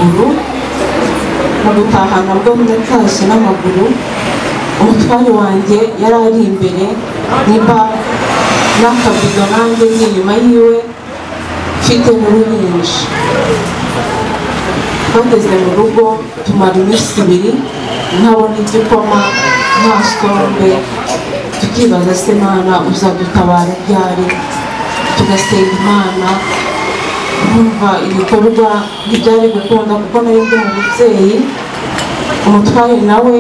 n'amaguru mu gutaha nabwo natashye n'amaguru umutware wanjye yari ari imbere niba n'akabido nanjye n'inyuma yiwe mfite n'uruhinja bageze mu rugo tumara iminsi ibiri ntabona igikoma nta sombe tukibaza se Mana uzadutabara ryari tugasenga Imana numva ibikorwa ntibyari gukunda kuko nari ndi mu mubyeyi umutware nawe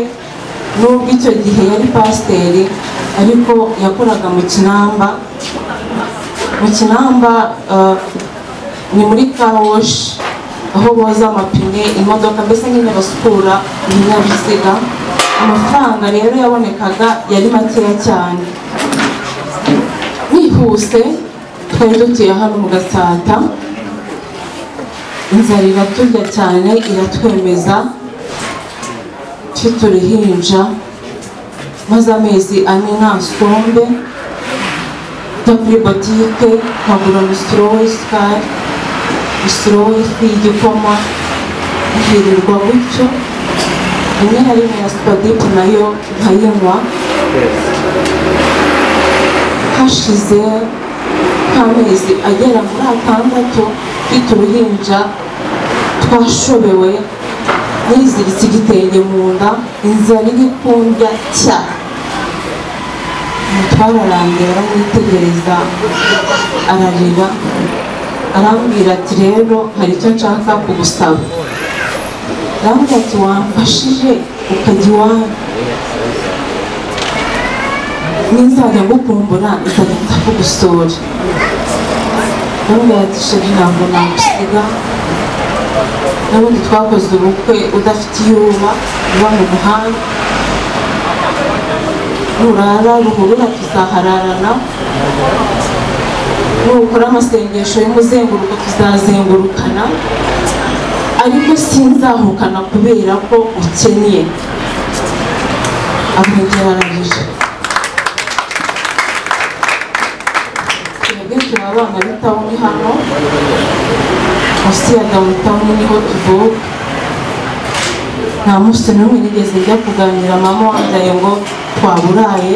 nubwo icyo gihe yari pasiteri ariko yakoraga mu Kinamba ni muri kawoshi aho boza amapine imodoka mbese nyine basukura ibinyabiziga amafaranga rero yabonekaga yari makeya cyane nihuse twari dutuye hano mu Gatsata inzara iraturya cyane iratwemeza mfite uruhinja maze amezi ane nta sombe njya kuri botike nkagura misitoro y'isukari misitoro y'ifu y'igikoma nkirirwa gutyo rimwe na rimwe na supadipu nayo nkayinywa hashize nk'amezi agera muri 6 mfite uruhinja twashobewe niziritse igitenge mu nda inzara iri kundya cyane umutware arandeba aramwitegereza ararira arambwira ati rero hari icyo nshaka kugusaba arambwira ati wamfashije ukajya iwanyu nizajya ngukumbura nzajya ndakugusura arambwira ati sheri ntabwo nagusiga n'ubundi twakoze ubukwe udafite iyo uba mu muhanda nurara ruhurura tuzahararana nukora amasengesho y'umuzenguruko tuzazengurukana ariko sinzahukana kubera ko ukeneye amwegera ararije twebwe turi abana b'itawuni hano munsi ya dawunitawuni niho tuvuka nta munsi n'umwe nigeze njya kuganira mama wandaye ngo twaburaye